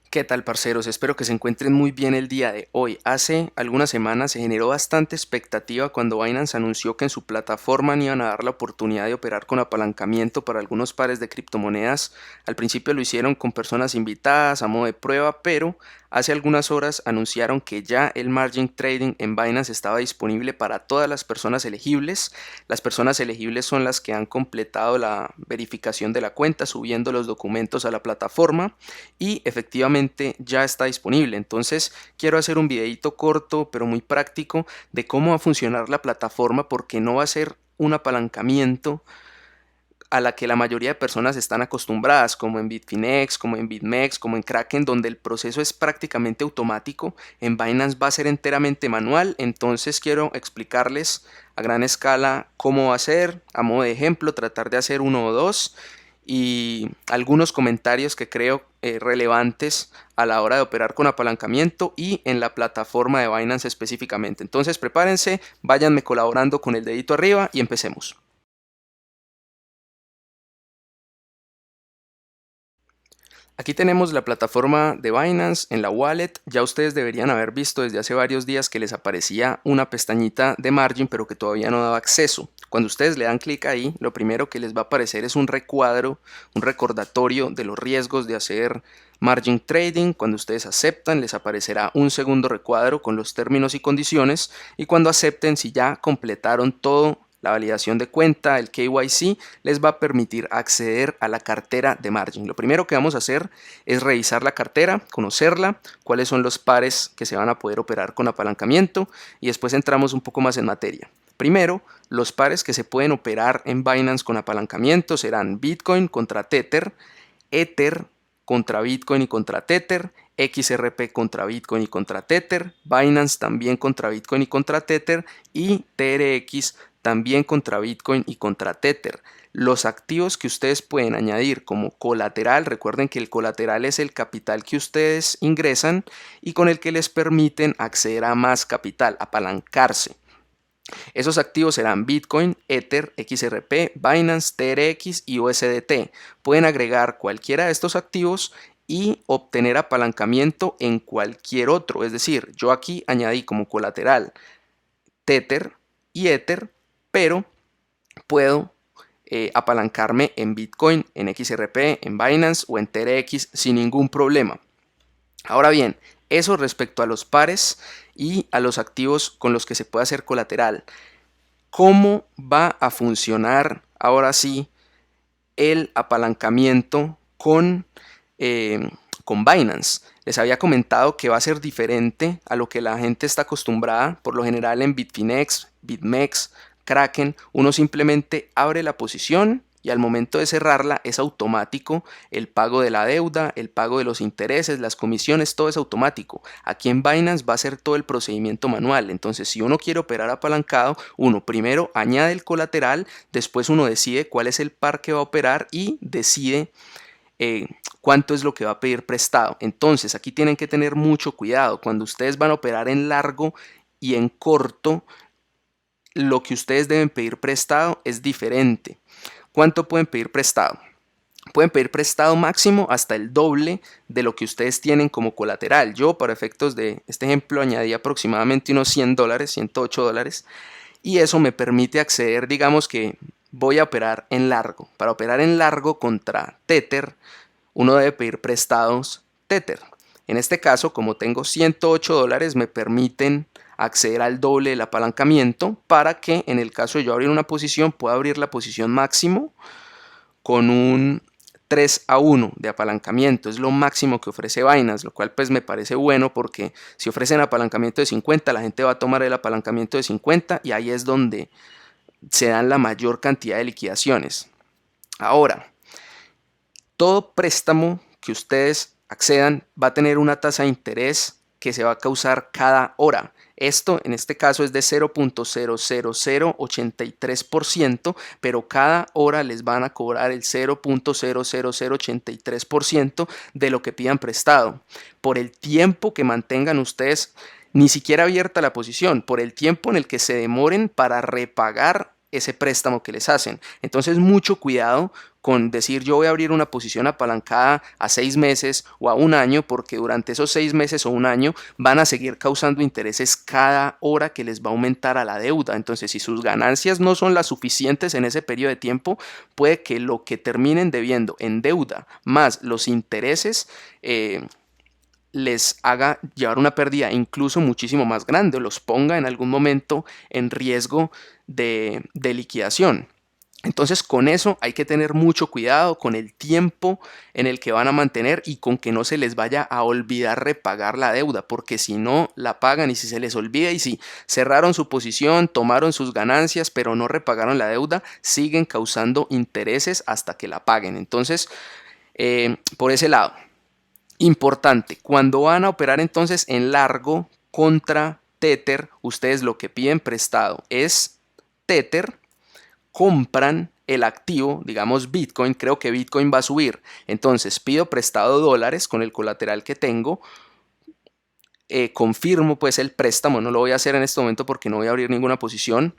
¿Qué tal, parceros? Espero que se encuentren muy bien el día de hoy. Hace algunas semanas se generó bastante expectativa cuando Binance anunció que en su plataforma iban a dar la oportunidad de operar con apalancamiento para algunos pares de criptomonedas. Al principio lo hicieron con personas invitadas a modo de prueba, pero hace algunas horas anunciaron que ya el margin trading en Binance estaba disponible para todas las personas elegibles. Las personas elegibles son las que han completado la verificación de la cuenta, subiendo los documentos a la plataforma y efectivamente ya está disponible. Entonces quiero hacer un videito corto pero muy práctico de cómo va a funcionar la plataforma, porque no va a ser un apalancamiento a la que la mayoría de personas están acostumbradas, como en Bitfinex, como en BitMEX, como en Kraken, donde el proceso es prácticamente automático. En Binance va a ser enteramente manual. Entonces quiero explicarles a gran escala cómo va a ser, a modo de ejemplo, tratar de hacer uno o dos y algunos comentarios que creo relevantes a la hora de operar con apalancamiento y en la plataforma de Binance específicamente. Entonces prepárense, váyanme colaborando con el dedito arriba y empecemos. Aquí tenemos la plataforma de Binance en la wallet. Ya ustedes deberían haber visto desde hace varios días que les aparecía una pestañita de margin, pero que todavía no daba acceso. Cuando ustedes le dan clic ahí, lo primero que les va a aparecer es un recuadro, un recordatorio de los riesgos de hacer margin trading. Cuando ustedes aceptan, les aparecerá un segundo recuadro con los términos y condiciones, y cuando acepten, si ya completaron todo, la validación de cuenta, el KYC, les va a permitir acceder a la cartera de margin. Lo primero que vamos a hacer es revisar la cartera, conocerla, cuáles son los pares que se van a poder operar con apalancamiento, y después entramos un poco más en materia. Primero, los pares que se pueden operar en Binance con apalancamiento serán Bitcoin contra Tether, Ether contra Bitcoin y contra Tether, XRP contra Bitcoin y contra Tether, Binance también contra Bitcoin y contra Tether, y TRX también contra Bitcoin y contra Tether. Los activos que ustedes pueden añadir como colateral, recuerden que el colateral es el capital que ustedes ingresan y con el que les permiten acceder a más capital, apalancarse. Esos activos serán Bitcoin, Ether, XRP, Binance, TRX y USDT. Pueden agregar cualquiera de estos activos y obtener apalancamiento en cualquier otro. Es decir, yo aquí añadí como colateral Tether y Ether, pero puedo apalancarme en Bitcoin, en XRP, en Binance o en TRX sin ningún problema. Ahora bien, eso respecto a los pares y a los activos con los que se puede hacer colateral. ¿Cómo va a funcionar ahora sí el apalancamiento con Binance? Les había comentado que va a ser diferente a lo que la gente está acostumbrada. Por lo general en Bitfinex, BitMEX, Kraken, uno simplemente abre la posición y al momento de cerrarla es automático el pago de la deuda, el pago de los intereses, las comisiones, todo es automático. Aquí en Binance va a ser todo el procedimiento manual. Entonces, si uno quiere operar apalancado, uno primero añade el colateral, después uno decide cuál es el par que va a operar y decide cuánto es lo que va a pedir prestado. Entonces, aquí tienen que tener mucho cuidado. Cuando ustedes van a operar en largo y en corto, lo que ustedes deben pedir prestado es diferente. ¿Cuánto pueden pedir prestado? Pueden pedir prestado máximo hasta el doble de lo que ustedes tienen como colateral. Yo, para efectos de este ejemplo, añadí aproximadamente unos $100, $108, y eso me permite acceder, digamos que voy a operar en largo. Para operar en largo contra Tether, uno debe pedir prestados Tether. En este caso, como tengo $108, me permiten acceder al doble del apalancamiento para que en el caso de yo abrir una posición, pueda abrir la posición máximo con un 3-1 de apalancamiento. Es lo máximo que ofrece Binance, lo cual pues me parece bueno, porque si ofrecen apalancamiento de 50, la gente va a tomar el apalancamiento de 50 y ahí es donde se dan la mayor cantidad de liquidaciones. Ahora, todo préstamo que ustedes accedan va a tener una tasa de interés que se va a causar cada hora. Esto en este caso es de 0.00083%, pero cada hora les van a cobrar el 0.00083% de lo que pidan prestado. Por el tiempo que mantengan ustedes ni siquiera abierta la posición, por el tiempo en el que se demoren para repagar ese préstamo que les hacen. Entonces, mucho cuidado con decir yo voy a abrir una posición apalancada a 6 meses o a un año, porque durante esos 6 meses o un año van a seguir causando intereses cada hora que les va a aumentar a la deuda. Entonces, si sus ganancias no son las suficientes en ese periodo de tiempo, puede que lo que terminen debiendo en deuda más los intereses les haga llevar una pérdida incluso muchísimo más grande o los ponga en algún momento en riesgo de liquidación. Entonces, con eso hay que tener mucho cuidado con el tiempo en el que van a mantener y con que no se les vaya a olvidar repagar la deuda, porque si no la pagan y si se les olvida y si cerraron su posición, tomaron sus ganancias, pero no repagaron la deuda, siguen causando intereses hasta que la paguen. Entonces, por ese lado, importante, cuando van a operar entonces en largo contra Tether, ustedes lo que piden prestado es Tether, compran el activo, digamos Bitcoin, creo que Bitcoin va a subir, entonces pido prestado dólares con el colateral que tengo, confirmo pues el préstamo, no lo voy a hacer en este momento porque no voy a abrir ninguna posición,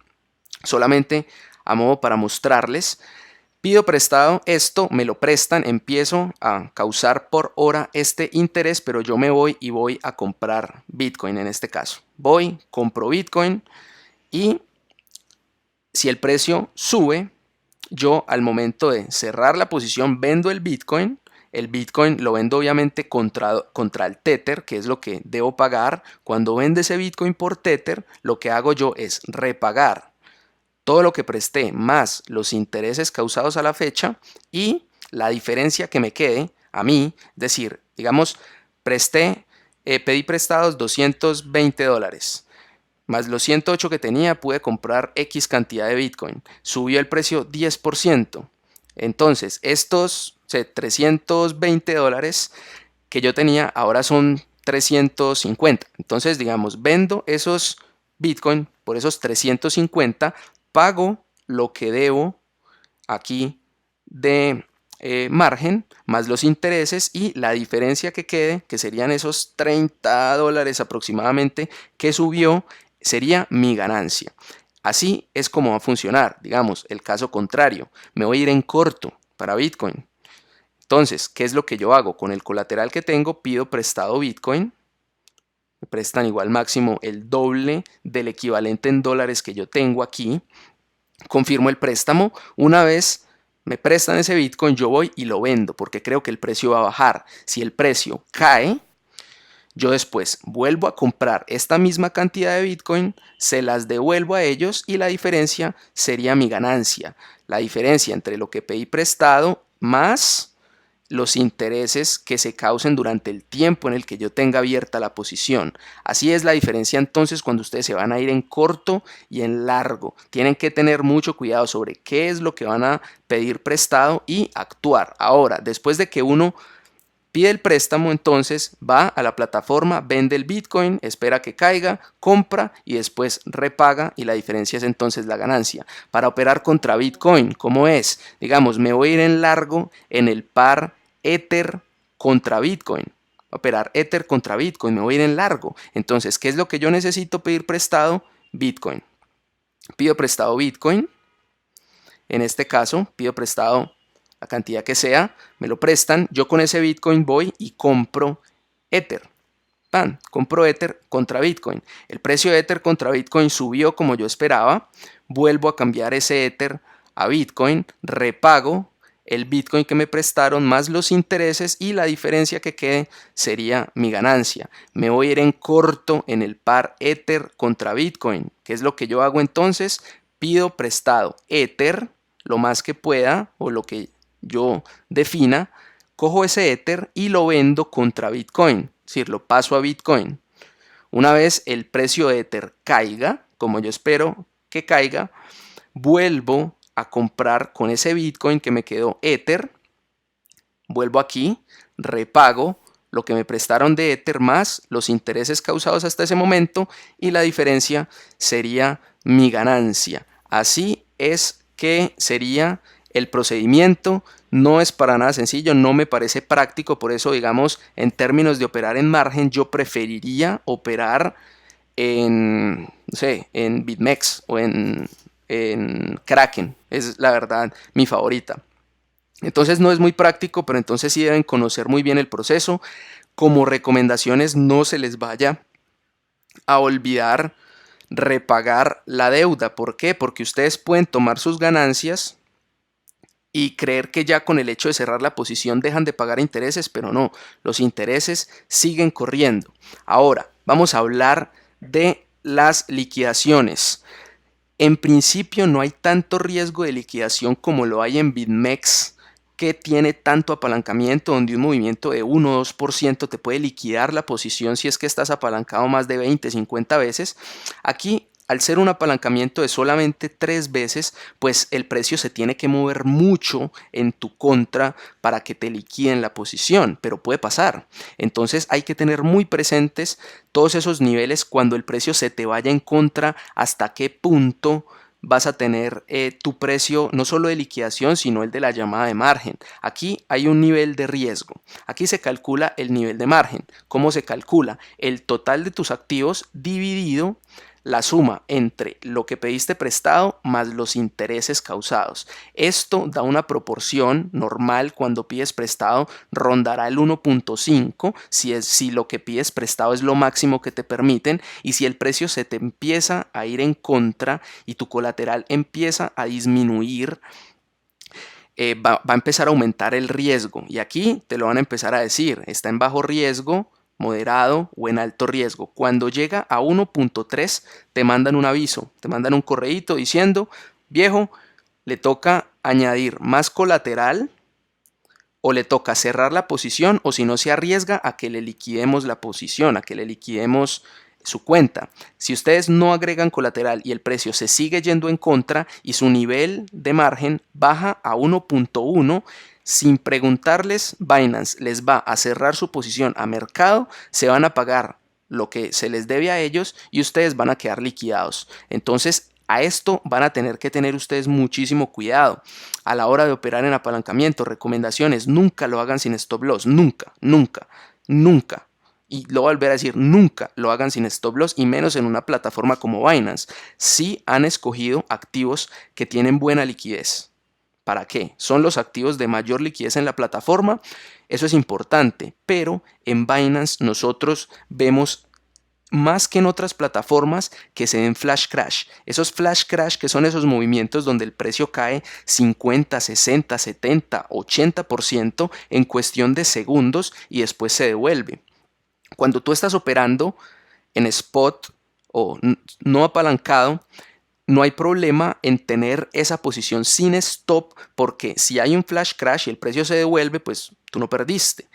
solamente a modo para mostrarles. Pido prestado esto, me lo prestan, empiezo a causar por hora este interés, pero yo me voy y voy a comprar Bitcoin en este caso. Voy, compro Bitcoin y si el precio sube, yo al momento de cerrar la posición vendo el Bitcoin lo vendo obviamente contra el Tether, que es lo que debo pagar. Cuando vende ese Bitcoin por Tether, lo que hago yo es repagar todo lo que presté más los intereses causados a la fecha y la diferencia que me quede a mí, es decir, digamos, pedí prestados $220, más los 108 que tenía pude comprar X cantidad de Bitcoin, subió el precio 10%, entonces estos $320 que yo tenía ahora son 350, entonces digamos, vendo esos Bitcoin por esos 350, pago lo que debo aquí de margen más los intereses y la diferencia que quede, que serían esos $30 aproximadamente que subió, sería mi ganancia. Así es como va a funcionar. Digamos, el caso contrario, me voy a ir en corto para Bitcoin. Entonces, ¿qué es lo que yo hago? Con el colateral que tengo, pido prestado Bitcoin. Me prestan igual máximo el doble del equivalente en dólares que yo tengo aquí. Confirmo el préstamo. Una vez me prestan ese Bitcoin, yo voy y lo vendo porque creo que el precio va a bajar. Si el precio cae, yo después vuelvo a comprar esta misma cantidad de Bitcoin, se las devuelvo a ellos y la diferencia sería mi ganancia. La diferencia entre lo que pedí prestado más los intereses que se causen durante el tiempo en el que yo tenga abierta la posición. Así es la diferencia entonces cuando ustedes se van a ir en corto y en largo. Tienen que tener mucho cuidado sobre qué es lo que van a pedir prestado y actuar. Ahora, después de que uno pide el préstamo, entonces va a la plataforma, vende el Bitcoin, espera que caiga, compra y después repaga y la diferencia es entonces la ganancia. Para operar contra Bitcoin, ¿cómo es? Digamos, me voy a ir en largo en el par Ether contra Bitcoin. Operar Ether contra Bitcoin, me voy a ir en largo. Entonces, ¿qué es lo que yo necesito pedir prestado? Bitcoin. Pido prestado Bitcoin. En este caso, pido prestado la cantidad que sea, me lo prestan, yo con ese Bitcoin voy y compro Ether. Compro Ether contra Bitcoin. El precio de Ether contra Bitcoin subió como yo esperaba, vuelvo a cambiar ese Ether a Bitcoin, repago el Bitcoin que me prestaron más los intereses y la diferencia que quede sería mi ganancia. Me voy a ir en corto en el par Ether contra Bitcoin. ¿Qué es lo que yo hago entonces? Pido prestado Ether lo más que pueda o lo que yo defina, cojo ese Ether y lo vendo contra Bitcoin, es decir, lo paso a Bitcoin. Una vez el precio de Ether caiga, como yo espero que caiga, vuelvo a comprar con ese Bitcoin que me quedó Ether, vuelvo aquí, repago lo que me prestaron de Ether más los intereses causados hasta ese momento y la diferencia sería mi ganancia. Así es que sería el procedimiento. No es para nada sencillo, no me parece práctico, por eso digamos en términos de operar en margen yo preferiría operar en, no sé, en BitMEX o en en Kraken, es la verdad mi favorita. Entonces no es muy práctico, pero entonces sí deben conocer muy bien el proceso. Como recomendaciones, no se les vaya a olvidar repagar la deuda. ¿Por qué? Porque ustedes pueden tomar sus ganancias y creer que ya con el hecho de cerrar la posición dejan de pagar intereses, pero no, los intereses siguen corriendo. Ahora, vamos a hablar de las liquidaciones. En principio no hay tanto riesgo de liquidación como lo hay en BitMEX, que tiene tanto apalancamiento, donde un movimiento de 1 o 2% te puede liquidar la posición si es que estás apalancado más de 20, 50 veces. Aquí, al ser un apalancamiento de solamente 3 veces, pues el precio se tiene que mover mucho en tu contra para que te liquiden la posición, pero puede pasar. Entonces hay que tener muy presentes todos esos niveles cuando el precio se te vaya en contra, hasta qué punto vas a tener tu precio no solo de liquidación, sino el de la llamada de margen. Aquí hay un nivel de riesgo. Aquí se calcula el nivel de margen. ¿Cómo se calcula? El total de tus activos dividido la suma entre lo que pediste prestado más los intereses causados. Esto da una proporción normal cuando pides prestado, rondará el 1.5 si lo que pides prestado es lo máximo que te permiten, y si el precio se te empieza a ir en contra y tu colateral empieza a disminuir, va a empezar a aumentar el riesgo, y aquí te lo van a empezar a decir, está en bajo riesgo, moderado o en alto riesgo. Cuando llega a 1.3 te mandan un aviso, te mandan un correíto diciendo, viejo, le toca añadir más colateral o le toca cerrar la posición, o si no se arriesga a que le liquidemos la posición, a que le liquidemos su cuenta. Si ustedes no agregan colateral y el precio se sigue yendo en contra y su nivel de margen baja a 1.1, sin preguntarles, Binance les va a cerrar su posición a mercado, se van a pagar lo que se les debe a ellos y ustedes van a quedar liquidados. Entonces, a esto van a tener que tener ustedes muchísimo cuidado a la hora de operar en apalancamiento. Recomendaciones, nunca lo hagan sin stop loss, nunca, nunca, nunca. Y lo voy a volver a decir, nunca lo hagan sin stop loss, y menos en una plataforma como Binance. Si han escogido activos que tienen buena liquidez. ¿Para qué? Son los activos de mayor liquidez en la plataforma. Eso es importante, pero en Binance nosotros vemos más que en otras plataformas que se den flash crash. Esos flash crash, que son esos movimientos donde el precio cae 50, 60, 70, 80% en cuestión de segundos y después se devuelve. Cuando tú estás operando en spot o no apalancado, no hay problema en tener esa posición sin stop, porque si hay un flash crash y el precio se devuelve, pues tú no perdiste.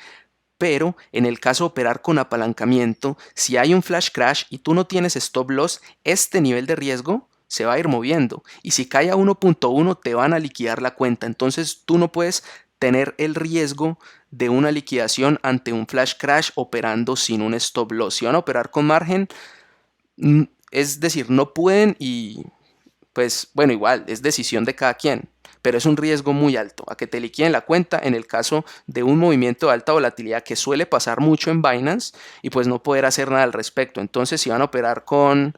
Pero en el caso de operar con apalancamiento, si hay un flash crash y tú no tienes stop loss, este nivel de riesgo se va a ir moviendo. Y si cae a 1.1 te van a liquidar la cuenta. Entonces tú no puedes tener el riesgo de una liquidación ante un flash crash operando sin un stop loss. Si van a operar con margen, es decir, no pueden, y pues bueno, igual es decisión de cada quien, pero es un riesgo muy alto a que te liquiden la cuenta en el caso de un movimiento de alta volatilidad, que suele pasar mucho en Binance, y pues no poder hacer nada al respecto. Entonces, si van a operar con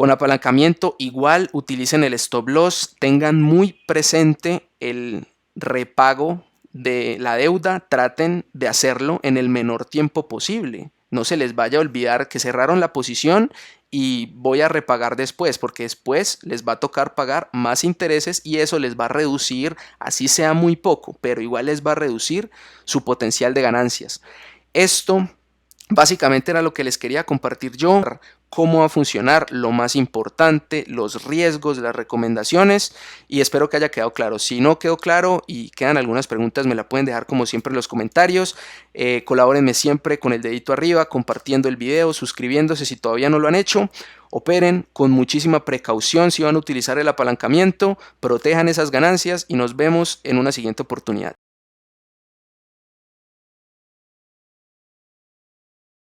apalancamiento, igual utilicen el stop loss, tengan muy presente el repago de la deuda, traten de hacerlo en el menor tiempo posible. No se les vaya a olvidar que cerraron la posición y voy a repagar después, porque después les va a tocar pagar más intereses y eso les va a reducir, así sea muy poco, pero igual les va a reducir su potencial de ganancias. Esto básicamente era lo que les quería compartir yo, cómo va a funcionar, lo más importante, los riesgos, las recomendaciones, y espero que haya quedado claro. Si no quedó claro y quedan algunas preguntas, me la pueden dejar como siempre en los comentarios. Colabórenme siempre con el dedito arriba, compartiendo el video, suscribiéndose si todavía no lo han hecho. Operen con muchísima precaución si van a utilizar el apalancamiento, protejan esas ganancias y nos vemos en una siguiente oportunidad.